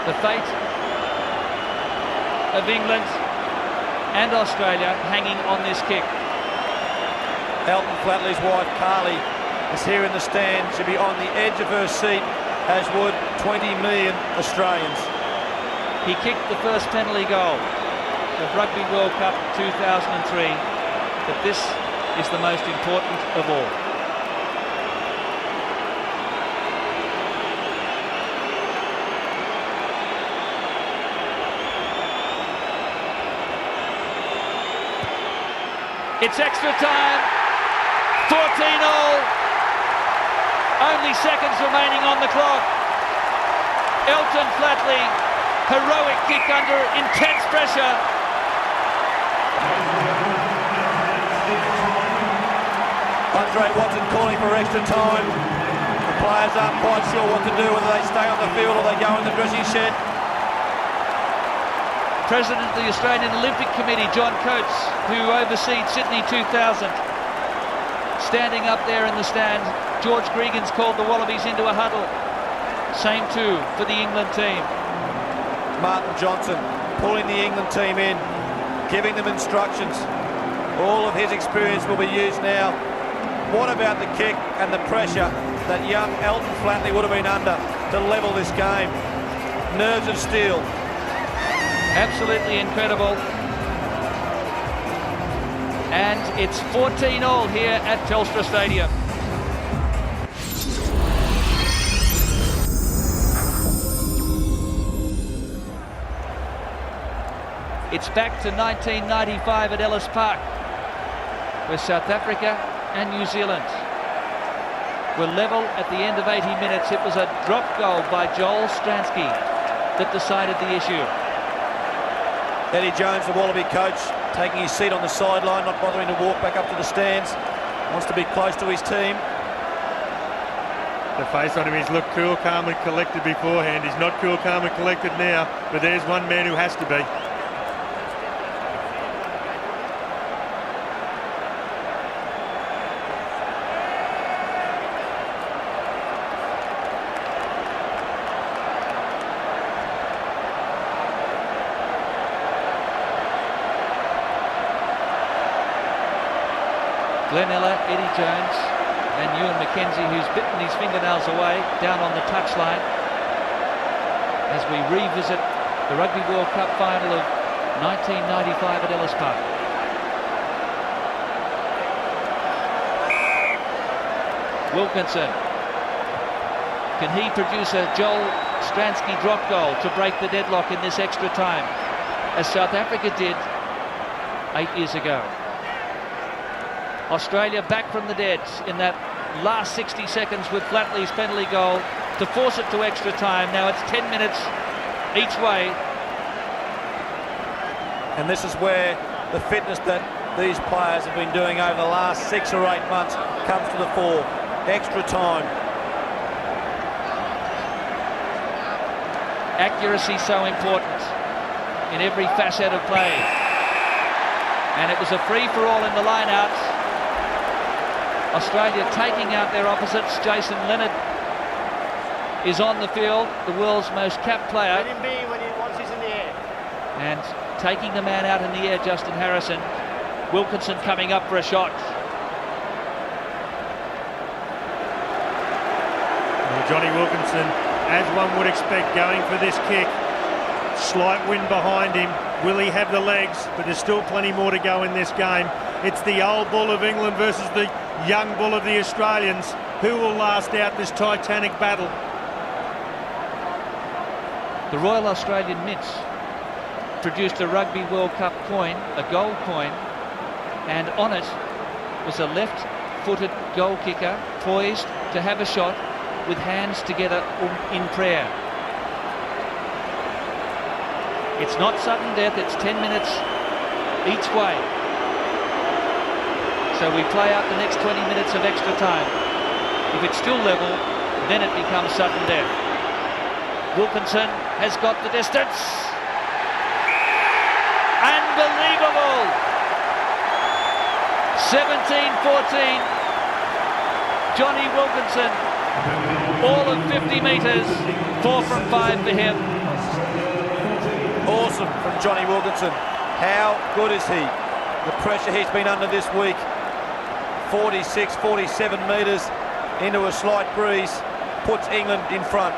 The fate of England and Australia hanging on this kick. Elton Flatley's wife, Carly, is here in the stand. She'll be on the edge of her seat, as would 20 million Australians. He kicked the first penalty goal of Rugby World Cup 2003, but this is the most important of all. It's extra time, 14-all, only seconds remaining on the clock. Elton Flatley, heroic kick under intense pressure. Andre Watson calling for extra time. The players aren't quite sure what to do, whether they stay on the field or they go in the dressing shed. President of the Australian Olympic Committee, John Coates, who oversees Sydney 2000, standing up there in the stand. George Gregan's called the Wallabies into a huddle. Same too for the England team. Martin Johnson pulling the England team in, giving them instructions. All of his experience will be used now. What about the kick and the pressure that young Elton Flatley would have been under to level this game? Nerves of steel. Absolutely incredible. And it's 14-all here at Telstra Stadium. It's back to 1995 at Ellis Park, where South Africa and New Zealand were level at the end of 80 minutes. It was a drop goal by Joel Stransky that decided the issue. Eddie Jones, the Wallaby coach, taking his seat on the sideline, not bothering to walk back up to the stands. Wants to be close to his team. The face on him is looked cool, calm and collected beforehand. He's not cool, calm and collected now, but there's one man who has to be. Glenn Ella, Eddie Jones and Ewan McKenzie, who's bitten his fingernails away, down on the touchline as we revisit the Rugby World Cup final of 1995 at Ellis Park. Wilkinson, can he produce a Joel Stransky drop goal to break the deadlock in this extra time, as South Africa did 8 years ago? Australia back from the dead in that last 60 seconds with Flatley's penalty goal to force it to extra time. Now it's 10 minutes each way. And this is where the fitness that these players have been doing over the last 6 or 8 months comes to the fore. Extra time. Accuracy so important in every facet of play. And it was a free-for-all in the line-outs. Australia taking out their opposites. Jason Leonard is on the field, the world's most capped player. Let him be once he's in the air. And taking the man out in the air, Justin Harrison. Wilkinson coming up for a shot. Well, Johnny Wilkinson, as one would expect, going for this kick. Slight wind behind him. Will he have the legs? But there's still plenty more to go in this game. It's the old bull of England versus the young bull of the Australians. Who will last out this titanic battle? The Royal Australian Mint produced a Rugby World Cup coin, a gold coin, and on it was a left-footed goal kicker poised to have a shot with hands together in prayer. It's not sudden death, it's 10 minutes each way. So we play out the next 20 minutes of extra time. If it's still level, then it becomes sudden death. Wilkinson has got the distance. Unbelievable! 17-14. Johnny Wilkinson, all of 50 metres, 4 from 5 for him. Awesome from Johnny Wilkinson. How good is he? The pressure he's been under this week. 46, 47 metres into a slight breeze puts England in front.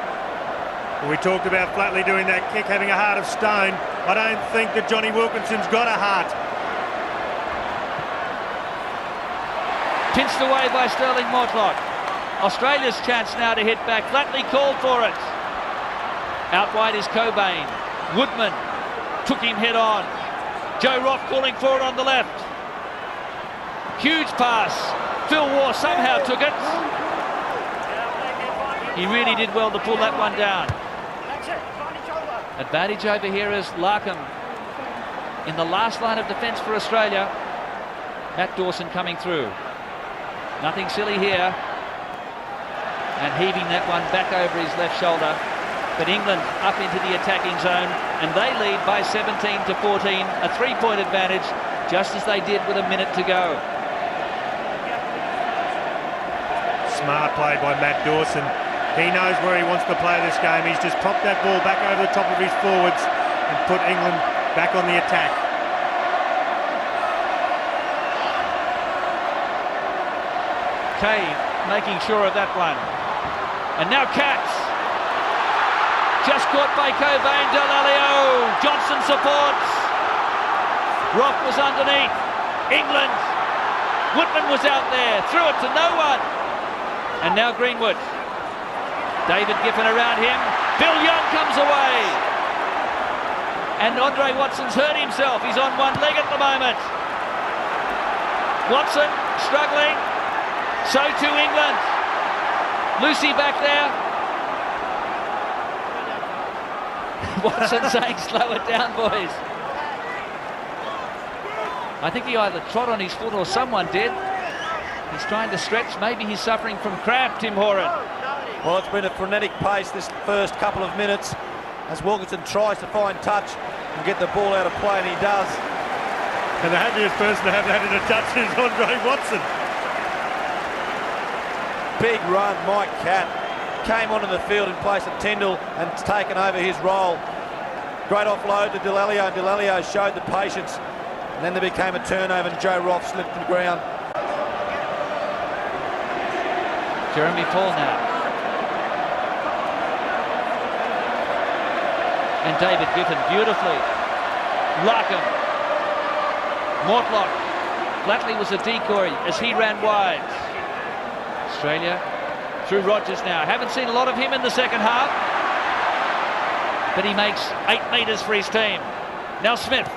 We talked about Flatley doing that kick, having a heart of stone. I don't think that Johnny Wilkinson's got a heart. Pinched away by Sterling Mortlock. Australia's chance now to hit back. Flatley called for it. Out wide is Cobain. Woodman took him head on. Joe Roth calling for it on the left. Huge pass. Phil Waugh somehow took it. He really did well to pull that one down. Advantage over here is Larkham in the last line of defence for Australia. Matt Dawson coming through. Nothing silly here. And heaving that one back over his left shoulder. But England up into the attacking zone, and they lead by 17 to 14, a 3-point advantage, just as they did with a minute to go. Smart play by Matt Dawson. He knows where he wants to play this game. He's just popped that ball back over the top of his forwards and put England back on the attack. Kay making sure of that one. And now Katz. Just caught by Cobain. Delalio. Johnson supports. Roth was underneath. England. Woodman was out there. Threw it to no one. And now Greenwood. David Giffen around him. Bill Young comes away. And Andre Watson's hurt himself. He's on one leg at the moment. Watson struggling. So too England. Lucy back there. Watson saying, slow it down, boys. I think he either trod on his foot or someone did. He's trying to stretch. Maybe he's suffering from cramp, Tim Horan. Well, it's been a frenetic pace this first couple of minutes as Wilkinson tries to find touch and get the ball out of play, and he does. And the happiest person to have that in a touch is Andre Watson. Big run, Mike Catt came onto the field in place of Tyndall and taken over his role. Great offload to Delalio, and Delalio showed the patience. And then there became a turnover and Joe Roth slipped to the ground. Jeremy Paul now. And David Giffen beautifully. Larkham. Mortlock. Flatley was a decoy as he ran wide. Australia through Rogers now. Haven't seen a lot of him in the second half. But he makes 8 metres for his team. Now Smith.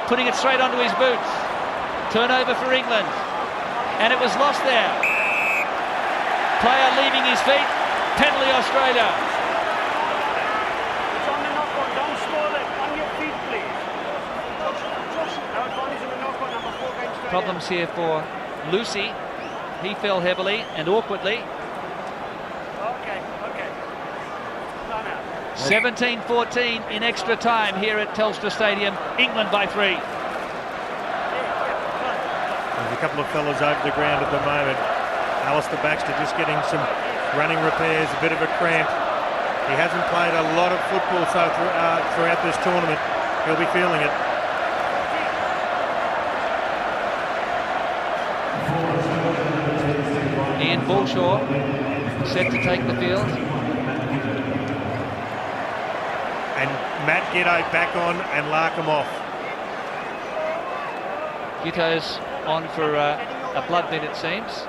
Putting it straight onto his boots. Turnover for England. And it was lost there. Player leaving his feet. Penalty Australia. It's on the knock-on. Don't spoil it. On your feet, please. No advantage of a knock-on, number 4 against Australia. Problems here for Lucy. He fell heavily and awkwardly. Okay. Time out. 17-14 in extra time here at Telstra Stadium. England by 3. There's a couple of fellas over the ground at the moment. Alistair Baxter just getting some running repairs, a bit of a cramp. He hasn't played a lot of football throughout this tournament. He'll be feeling it. Ian Bullshaw set to take the field. And Matt Giddo back on and Larkham off. Gitto's on for a blood bet, it seems.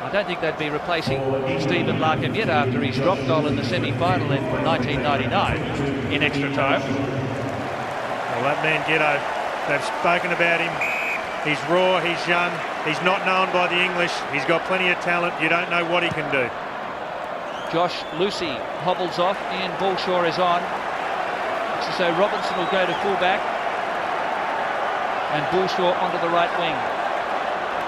I don't think they'd be replacing Stephen Larkham yet after his drop goal in the semi-final in 1999 in extra time. Well, that man Giddo, they've spoken about him. He's raw, he's young, he's not known by the English. He's got plenty of talent. You don't know what he can do. Josh Lucy hobbles off. Ian Bullshaw is on. So Robinson will go to fullback. And Bullshaw onto the right wing.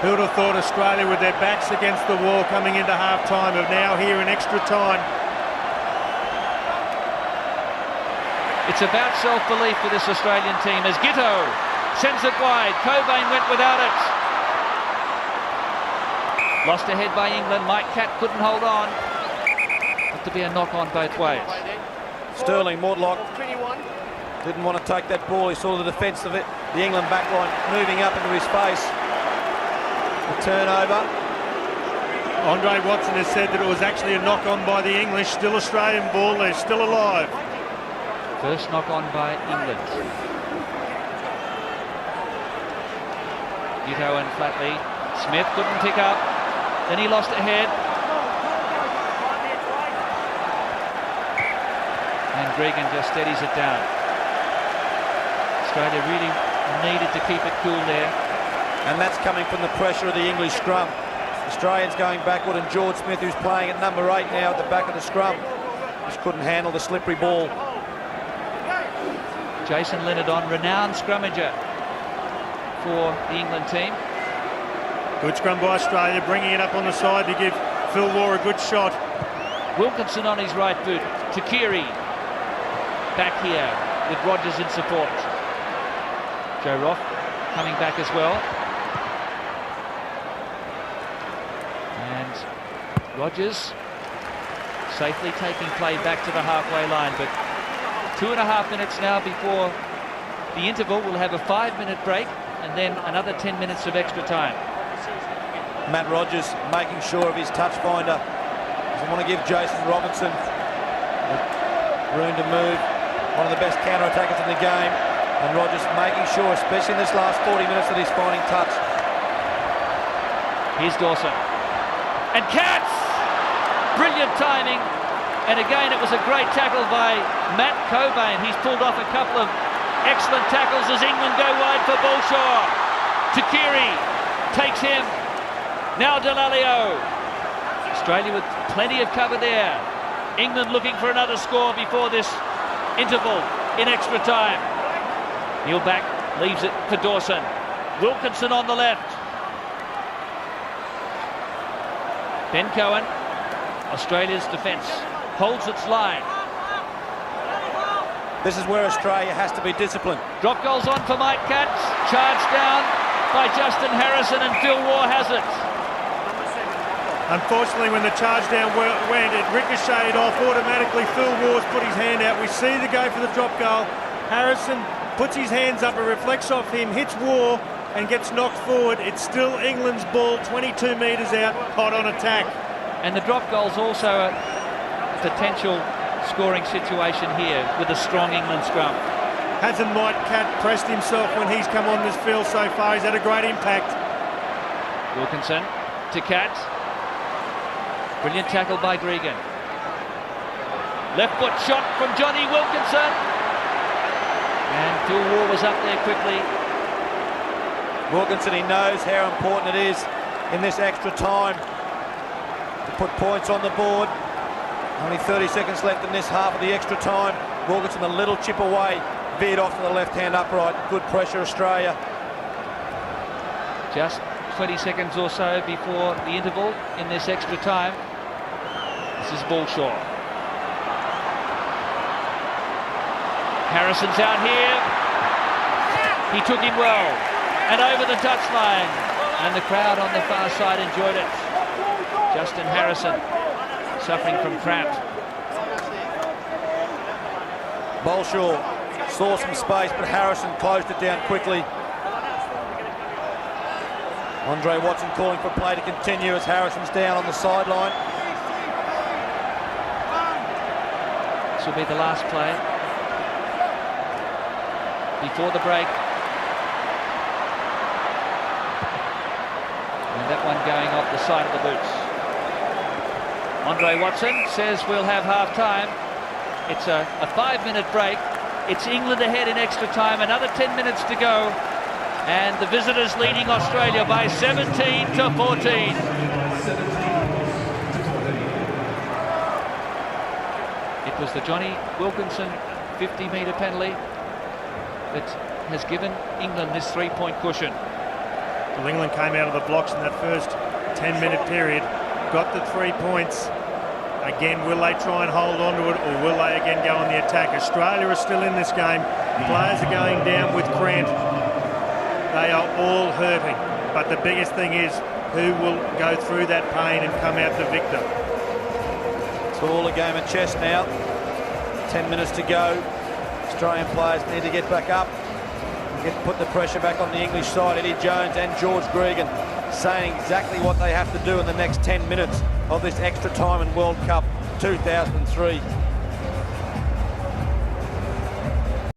Who would have thought Australia with their backs against the wall coming into half-time are now here in extra time. It's about self-belief for this Australian team as Gitto sends it wide. Cobain went without it. Lost ahead by England. Mike Catt couldn't hold on. Had to be a knock on both ways. Sterling Mortlock 21. didn't want to take that ball. He saw the defence of it, the England backline moving up into his face. The turnover. Andre Watson has said that it was actually a knock-on by the English. Still Australian ball, they're still alive. First knock on by England. Ito and Flatley. Smith couldn't pick up. Then he lost a head. And Gregan just steadies it down. Australia really needed to keep it cool there. And that's coming from the pressure of the English scrum. Australians going backward, and George Smith, who's playing at number 8 now at the back of the scrum, just couldn't handle the slippery ball. Jason Leonard on, renowned scrummager for the England team. Good scrum by Australia, bringing it up on the side to give Phil Waugh a good shot. Wilkinson on his right boot. Takiri back here with Rogers in support. Joe Roth coming back as well. And Rogers safely taking play back to the halfway line, but 2.5 minutes now before the interval. We'll have a 5-minute break and then another 10 minutes of extra time. Matt Rogers making sure of his touch finder. Doesn't want to give Jason Robinson room to move. One of the best counter-attackers in the game. And Rogers making sure, especially in this last 40 minutes, that he's finding touch. Here's Dawson. And Katz! Brilliant timing. And again, it was a great tackle by Matt Cobain. He's pulled off a couple of excellent tackles as England go wide for Bolshaw. Takiri takes him. Now Delalio. Australia with plenty of cover there. England looking for another score before this interval in extra time. Neil back, leaves it for Dawson. Wilkinson on the left. Ben Cohen, Australia's defence, holds its line. This is where Australia has to be disciplined. Drop goals on for Mike Katz. Charged down by Justin Harrison, and Phil Waugh has it. Unfortunately, when the charge down went, it ricocheted off automatically. Phil Waugh's put his hand out. We see the go for the drop goal. Harrison puts his hands up, it reflects off him, hits Waugh and gets knocked forward. It's still England's ball, 22 metres out, hot on attack. And the drop goal's also a potential scoring situation here with a strong England scrum. Hasn't Mike Cat pressed himself when he's come on this field so far? He's had a great impact. Wilkinson to Cat. Brilliant tackle by Gregan. Left foot shot from Johnny Wilkinson. And Phil Waugh was up there quickly. Wilkinson, he knows how important it is in this extra time to put points on the board. Only 30 seconds left in this half of the extra time. Wilkinson a little chip away, veered off to the left-hand upright. Good pressure, Australia. Just 20 seconds or so before the interval in this extra time. This is Bolshaw. Harrison's out here. He took him well. And over the touchline. And the crowd on the far side enjoyed it. Justin Harrison suffering from cramp. Bolshaw saw some space, but Harrison closed it down quickly. Andre Watson calling for play to continue as Harrison's down on the sideline. This will be the last play before the break. And that one going off the side of the boots. Andre Watson says we'll have half-time. It's a 5-minute break. It's England ahead in extra time. Another 10 minutes to go. And the visitors leading Australia by 17-14. It was the Johnny Wilkinson 50-metre penalty that has given England this 3-point cushion. Well, England came out of the blocks in that first 10-minute period, got the 3 points. Again, will they try and hold on to it, or will they again go on the attack? Australia is still in this game. Players are going down with cramp. They are all hurting. But the biggest thing is who will go through that pain and come out the victor. It's all a game of chess now. 10 minutes to go. Australian players need to get back up, put the pressure back on the English side. Eddie Jones and George Gregan saying exactly what they have to do in the next 10 minutes of this extra time in World Cup 2003.